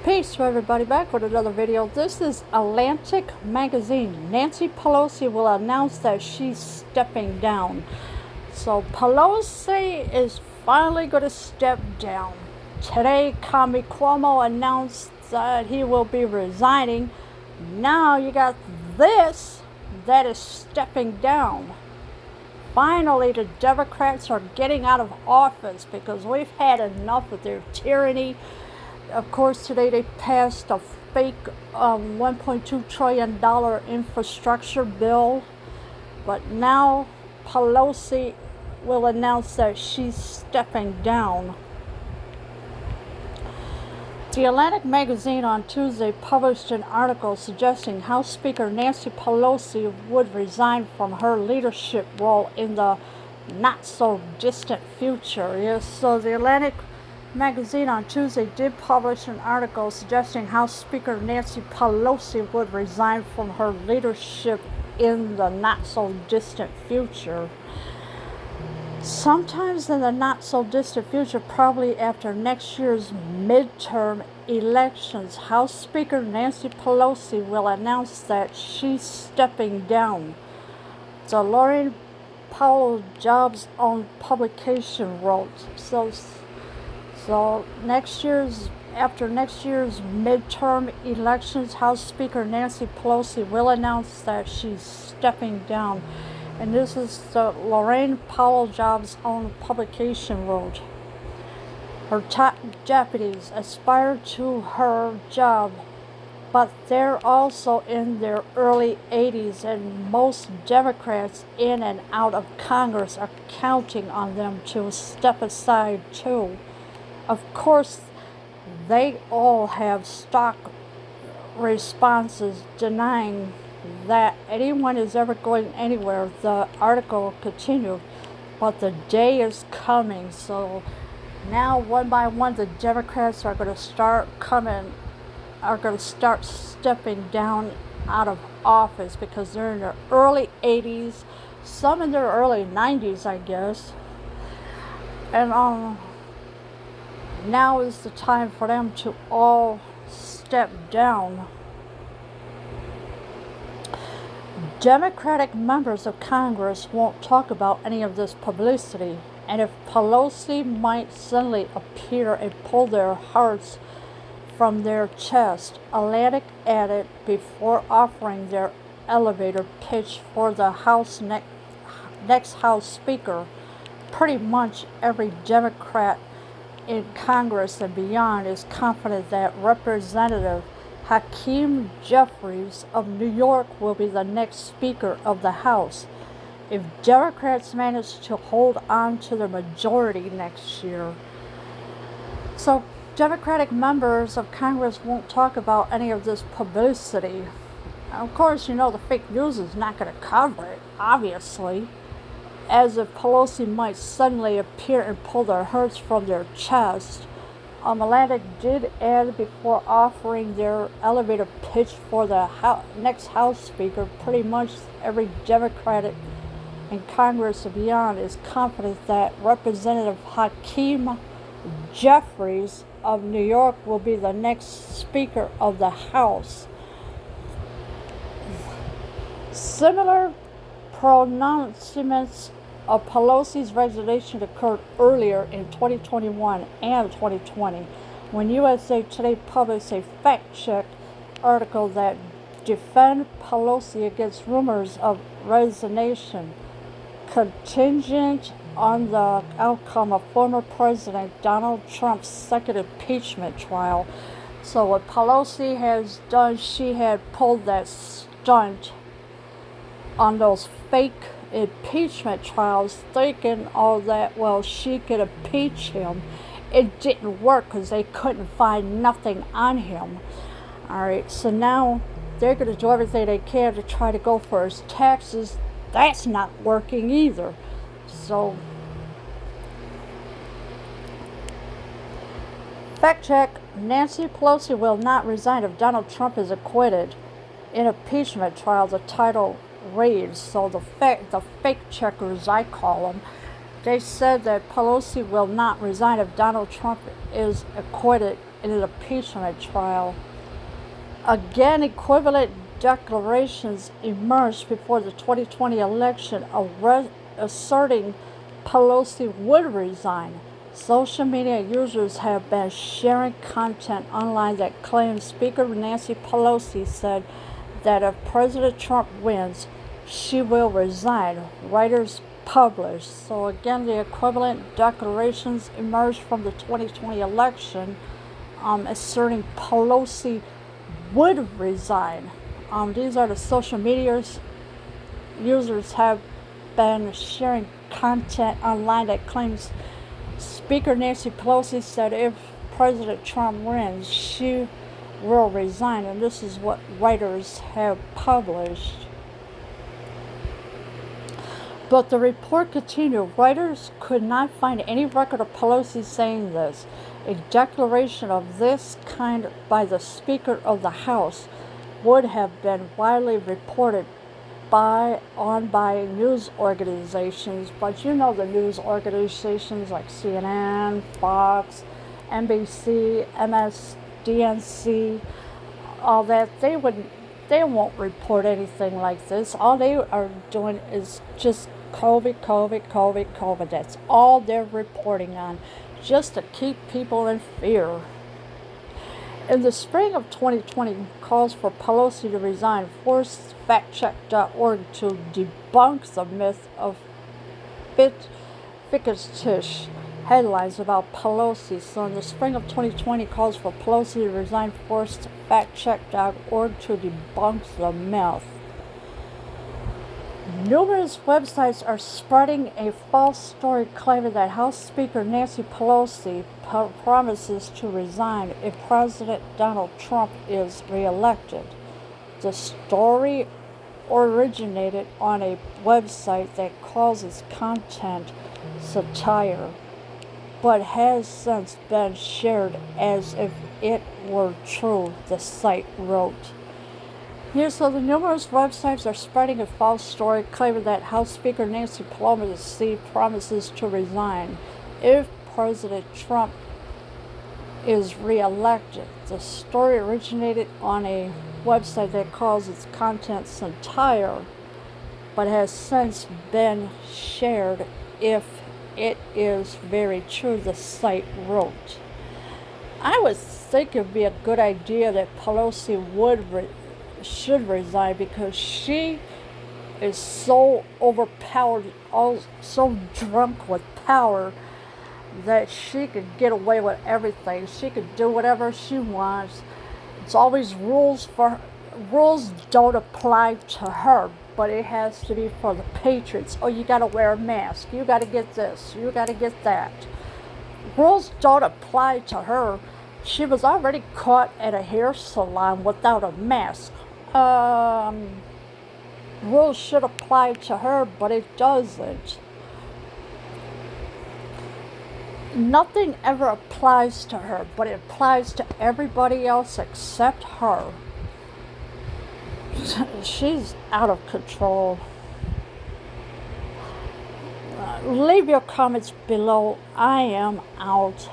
Peace to everybody, back with another video. This is Atlantic Magazine. Nancy Pelosi will announce that she's stepping down. So Pelosi is finally going to step down. Today, Cuomo announced that he will be resigning. Now you got this that is stepping down. Finally, the Democrats are getting out of office because we've had enough of their tyranny. Of course, today they passed a fake $1.2 trillion infrastructure bill. But now Pelosi will announce that she's stepping down. The Atlantic Magazine on Tuesday published an article suggesting House Speaker Nancy Pelosi would resign from her leadership role in the not-so-distant future. Yes, so the Atlantic Magazine on Tuesday did publish an article suggesting House Speaker Nancy Pelosi would resign from her leadership in the not-so-distant future. Sometimes in the not-so-distant future, probably after next year's midterm elections, House Speaker Nancy Pelosi will announce that she's stepping down. The Laurene Powell Jobs-owned publication wrote. So after next year's midterm elections, House Speaker Nancy Pelosi will announce that she's stepping down. And this is the Laurene Powell Jobs-owned publication wrote. Her top deputies aspire to her job, but they're also in their early 80s, and most Democrats in and out of Congress are counting on them to step aside too. Of course, they all have stock responses denying that anyone is ever going anywhere. The article continued, but the day is coming. So now, one by one, the Democrats are going to start stepping down out of office because they're in their early 80s, some in their early 90s, I guess. And now is the time for them to all step down. Democratic members of Congress won't talk about any of this publicity, and if Pelosi might suddenly appear and pull their hearts from their chest, Atlantic added before offering their elevator pitch for the next House Speaker. Pretty much every Democrat in Congress and beyond is confident that Representative Hakeem Jeffries of New York will be the next Speaker of the House if Democrats manage to hold on to their majority next year. So Democratic members of Congress won't talk about any of this publicity. Of course, the fake news is not going to cover it, obviously, as if Pelosi might suddenly appear and pull their hearts from their chest. Atlantic did add before offering their elevator pitch for the next House Speaker, pretty much every Democrat in Congress and beyond is confident that Representative Hakeem Jeffries of New York will be the next Speaker of the House. Similar pronouncements of Pelosi's resignation occurred earlier in 2021 and 2020 when USA Today published a fact-check article that defended Pelosi against rumors of resignation contingent on the outcome of former President Donald Trump's second impeachment trial. So what Pelosi has done, she had pulled that stunt on those fake impeachment trials, thinking all that, well, she could impeach him. It didn't work because they couldn't find nothing on him. All right, so now they're going to do everything they can to try to go for his taxes. That's not working either. So, fact check: Nancy Pelosi will not resign if Donald Trump is acquitted in impeachment trial, the title reads. So the fake checkers, I call them, they said that Pelosi will not resign if Donald Trump is acquitted in an impeachment trial. Again, equivalent declarations emerged before the 2020 election, asserting Pelosi would resign. Social media users have been sharing content online that claims Speaker Nancy Pelosi said that if President Trump wins, she will resign, writers published. So again, the equivalent declarations emerged from the 2020 election, asserting Pelosi would resign. These are the social media users have been sharing content online that claims Speaker Nancy Pelosi said if President Trump wins, she will resign, and this is what writers have published. But the report continued. Writers could not find any record of Pelosi saying this. A declaration of this kind by the Speaker of the House would have been widely reported by news organizations, but you know the news organizations like CNN, Fox, NBC, MSDNC, all that, they won't report anything like this. All they are doing is just COVID. That's all they're reporting on, just to keep people in fear. In the spring of 2020, calls for Pelosi to resign forced factcheck.org to debunk the myth of fictitious headlines about Pelosi. So in the spring of 2020, calls for Pelosi to resign forced factcheck.org to debunk the myth. Numerous websites are spreading a false story claiming that House Speaker Nancy Pelosi promises to resign if President Donald Trump is reelected. The story originated on a website that calls its content satire, but has since been shared as if it were true, the site wrote. Here, so the numerous websites are spreading a false story claiming that House Speaker Nancy Pelosi promises to resign if President Trump is reelected. The story originated on a website that calls its content satire, but has since been shared if it is very true, the site wrote. I would think it would be a good idea that Pelosi should resign, because she is so overpowered, so drunk with power, that she could get away with everything. She could do whatever she wants. It's always rules for her. Rules don't apply to her, but it has to be for the patriots. Oh, you got to wear a mask. You got to get this. You got to get that. Rules don't apply to her. She was already caught at a hair salon without a mask. Rules should apply to her, but it doesn't. Nothing ever applies to her, but it applies to everybody else except her. She's out of control. Leave your comments below. I am out.